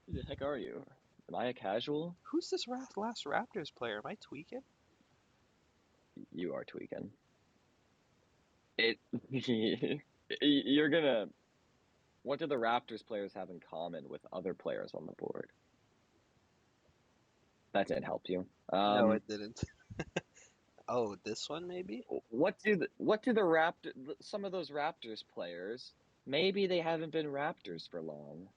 Who the heck are you? Am I a casual? Who's this last Raptors player? Am I tweaking? You are tweaking. It. You're gonna. What do the Raptors players have in common with other players on the board? That didn't help you. No, it didn't. Oh, this one maybe? What do the some of those Raptors players? Maybe they haven't been Raptors for long.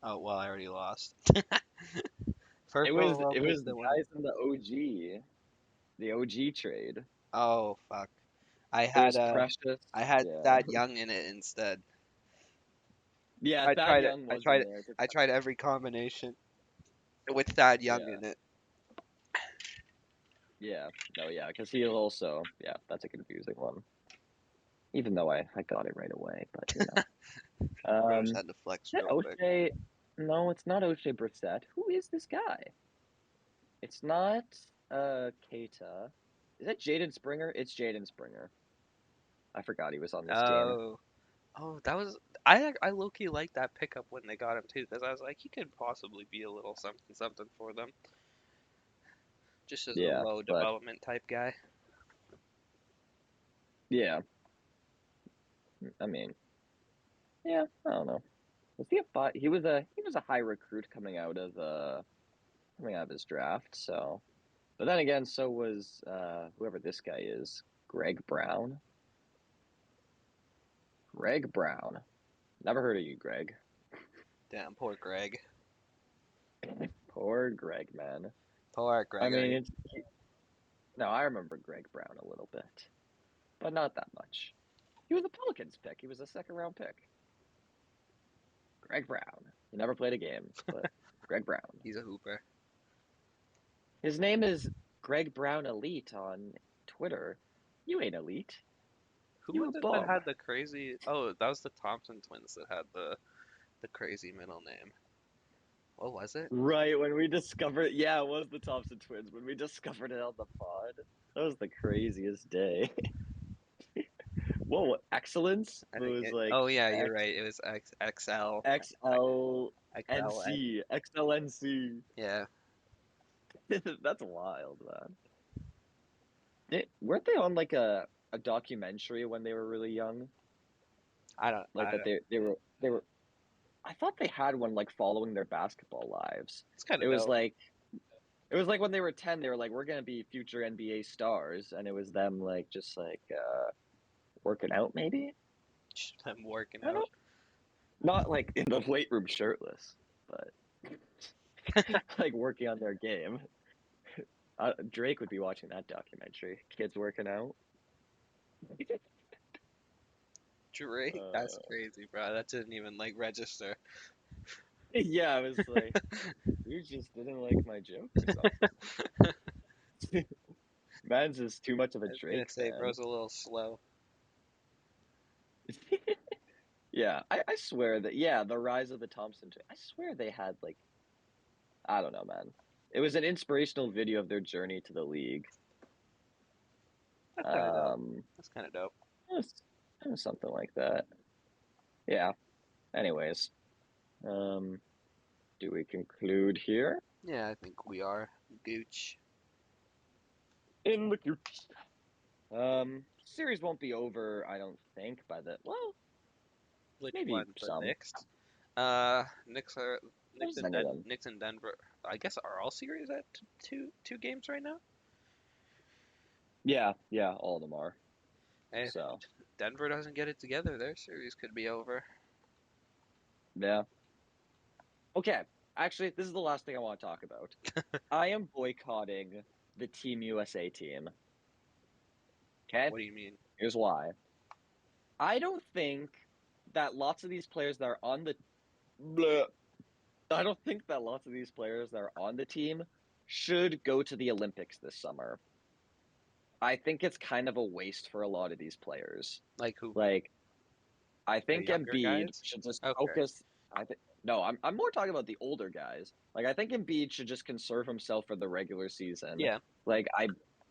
Oh well, I already lost. It First was overall it pick was the that won. guys in the OG trade. Oh fuck. I It had was Precious. I had Yeah. Thad Young in it instead. Yeah, I Thad tried it. Young I was in tried there. I tried every combination with Thad Young Yeah. in it. Yeah. No, yeah, because he also, yeah, that's a confusing one. Even though I got it right away, but you know. Bro, just had to Is flex that real quick. O'Shea? No, it's not O'Shea Brissett. Who is this guy? It's not Keita. Is that Jaden Springer? It's Jaden Springer. I forgot he was on this team. Oh, oh, that was I low key liked that pickup when they got him too, because I was like, he could possibly be a little something something for them, just as a Yeah, low but development type guy. yeah, I mean, yeah, I don't know. Was he a five? He was a high recruit coming out of his draft. So, but then again, so was whoever this guy is, Greg Brown. Greg Brown. Never heard of you, Greg. Damn, poor Greg. Poor Greg, man. Poor I mean, Gregory. no, I remember Greg Brown a little bit, but not that much. He was a Pelicans pick. He was a second round pick. Greg Brown. He never played a game, but Greg Brown. He's a hooper. His name is Greg Brown Elite on Twitter. You ain't elite. Who You a was it that bum. had the crazy? Oh, that was the Thompson twins that had the crazy middle name. What was it? Right, when we discovered, yeah, it was the Thompson twins. When we discovered it on the pod, that was the craziest day. Whoa, excellence? I It think was it. like Oh yeah, you're X right. It was XL. XL. XLNC, XLNC. Yeah. That's wild, man. Weren't they on like a documentary when they were really young? I don't. Like that they were I thought they had one like following their basketball lives. It's kind It of was dope. like it was like when they were 10, they were like, we're gonna be future NBA stars, and it was them like just like working out maybe? I'm working I don't out. know. Not like in the weight room shirtless, but like working on their game. Drake would be watching that documentary. Kids working out. Drake, that's Uh, crazy, bro. That didn't even like register. yeah, I was like, you just didn't like my joke or something. Man's is too much of a I was gonna Drake say, fan. bro's a little slow. Yeah, I swear that, yeah, the rise of the Thompson. I swear they had like I don't know, man. It was an inspirational video of their journey to the league. That's kind of dope. Um, That's kind of dope. it was something like that. Yeah. Anyways, um, do we conclude here? Yeah, I think we are. Gooch. In the cute. Series won't be over, I don't think, by the well, Which maybe one? The some. Knicks? Knicks are There's any of them. Knicks and Denver. I guess are all series at two games right now. Yeah, all of them are. If So Denver doesn't get it together, their series could be over. yeah. Okay. Actually, this is the last thing I want to talk about. I am boycotting the Team USA team. Okay? What do you mean? Here's why. I don't think that lots of these players that are on the bleh, I don't think that lots of these players that are on the team should go to the Olympics this summer. I think it's kind of a waste for a lot of these players. Like who? Like, I The think younger Embiid guys? should just Okay. focus. I think no, I'm more talking about the older guys. Like, I think Embiid should just conserve himself for the regular season. Yeah. Like,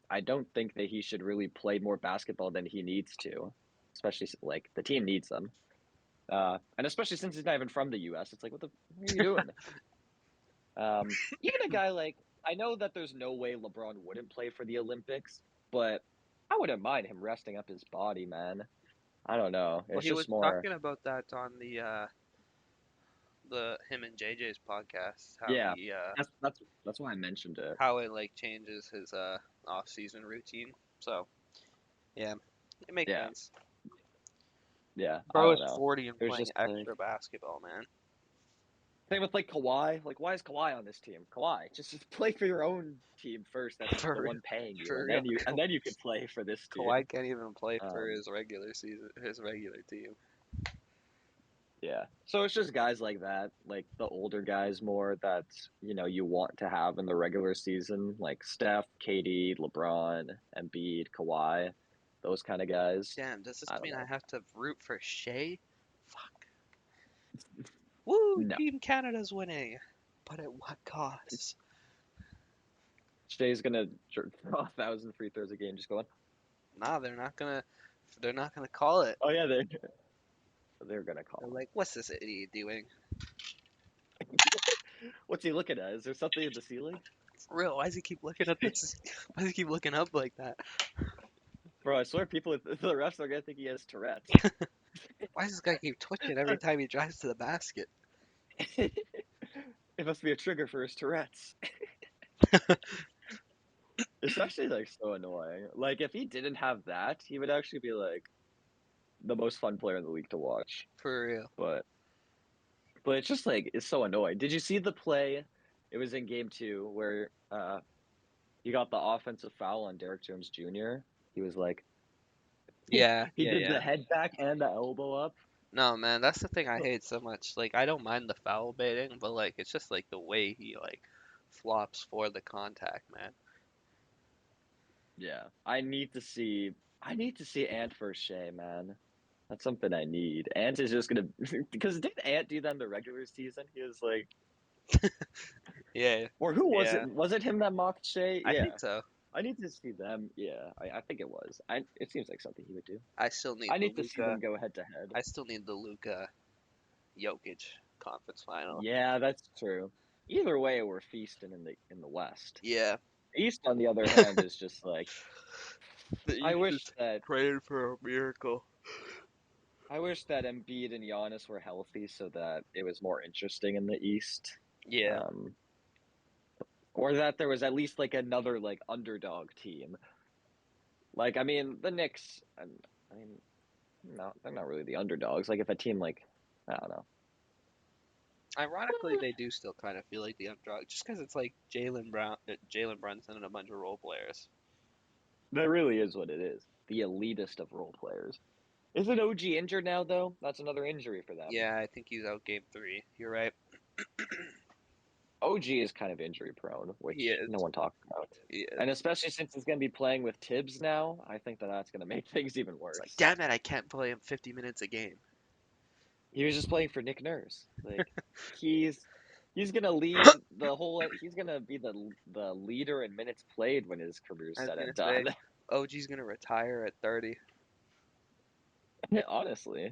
I don't think that he should really play more basketball than he needs to, especially like the team needs him. And especially since he's not even from the U.S., it's like, what are you doing? Even a guy like I know that there's no way LeBron wouldn't play for the Olympics, but I wouldn't mind him resting up his body, man. I don't know. Well, It's he was just more, talking about that on the him and JJ's podcast. How yeah. he That's why I mentioned it. how it like changes his off season routine. So yeah, it makes Yeah, sense. yeah. I Bro is don't know. 40 and There's playing just like extra basketball, man. same with like Kawhi. Like, why is Kawhi on this team? Kawhi, just play for your own team first. That's For the real, one paying you, for and real. then you can play for this team. Kawhi can't even play for Um, his regular season, his regular team. Yeah. So it's just guys like that, like the older guys more that, you want to have in the regular season, like Steph, KD, LeBron, Embiid, Kawhi, those kind of guys. Damn, does this I don't mean I know. have to root for Shea? Fuck. Woo, No. Team Canada's winning. But at what cost? Shay's gonna throw 1,000 free throws a game just going, Nah, they're not gonna call it. oh yeah, they're gonna They're call like, what's this idiot doing? him. What's he looking at? Is there something in the ceiling? For real, why does he keep looking at this? Why does he keep looking up like that? Bro, I swear people the refs are gonna think he has Tourette's. Why does this guy keep twitching every time he drives to the basket? It must be a trigger for his Tourette's. It's actually like so annoying. Like if he didn't have that, he would actually be like the most fun player in the league to watch. For real. But it's just like it's so annoying. Did you see the play? It was in game two where he got the offensive foul on Derrick Jones Jr. He was like Yeah, he yeah, did the yeah. head back and the elbow up. No, man, that's the thing I hate so much. Like, I don't mind the foul baiting, but like, it's just like the way he like flops for the contact, man. Yeah. I need to see Ant for Shea, man. That's something I need. Ant is just gonna because did Ant do that in the regular season? He was like Yeah, or who was it? yeah. Was it him that mocked Shea? I Yeah. think so. I need to see them. Yeah, I think it was. It seems like something he would do. I still need I the need to see Luca. them go head to head. I still need the Luca Jokic conference final. Yeah, that's true. Either way, we're feasting in the West. Yeah, East, on the other hand, is just like the I East wish is that praying for a miracle. Embiid and Giannis were healthy so that it was more interesting in the East. Yeah, Um, or that there was at least like another like underdog team. Like I mean, the Knicks. I mean, no, they're not really the underdogs. Like if a team like I don't know. ironically, they do still kind of feel like the underdog, just because it's like Jalen Brunson, and a bunch of role players. That really is what it is. The elitist of role players. Isn't OG injured now though? That's another injury for them. Yeah, I think he's out game three. You're right. OG is kind of injury prone, He which is. no one talks about. He is. And especially since he's going to be playing with Tibbs now, I think that that's going to make things even It's like, worse. damn it, I can't play him 50 minutes a game. He was just playing for Nick Nurse. Like he's He's gonna lead the whole. He's gonna be the leader in minutes played when his career's I was said gonna and say, done. OG's gonna retire at 30. Honestly,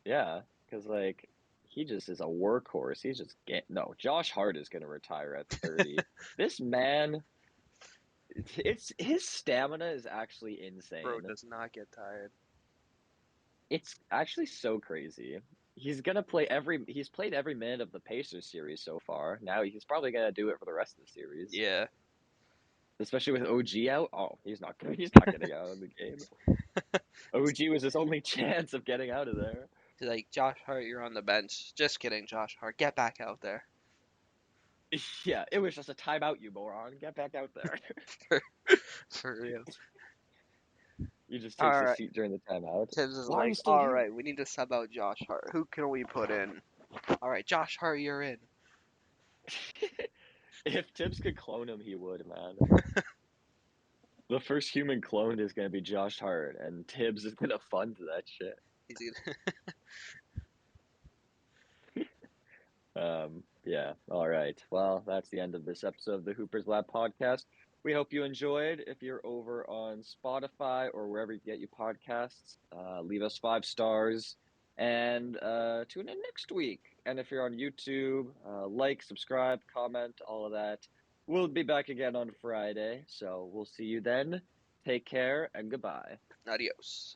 yeah, because like he just is a workhorse. He's just no. Josh Hart is gonna retire at 30. This man, it's his stamina is actually Bro insane. does not get tired. It's actually so crazy. He's gonna play every. He's played every minute of the Pacers series so far. Now he's probably gonna do it for the rest of the series, Yeah. especially with OG out. Oh, he's not. He's not getting out of the game. OG was his only chance of getting out of there. Like, Josh Hart, you're on the bench. Just kidding, Josh Hart. Get back out there. Yeah, it was just a timeout, you moron. Get back out there. For, for real. He just takes his Alright. seat during the timeout. Tibbs is Why are you like, still here? alright, we need to sub out Josh Hart. Who can we put in? Alright, Josh Hart, you're in. If Tibbs could clone him, he would, man. The first human cloned is gonna be Josh Hart, and Tibbs is gonna fund that shit. He's gonna. Yeah, all right. Well, that's the end of this episode of the Hoopers Lab podcast. We hope you enjoyed. If you're over on Spotify or wherever you get your podcasts, leave us 5 stars and tune in next week. And if you're on YouTube, like, subscribe, comment, all of that. We'll be back again on Friday, so we'll see you then. Take care and goodbye. Adios.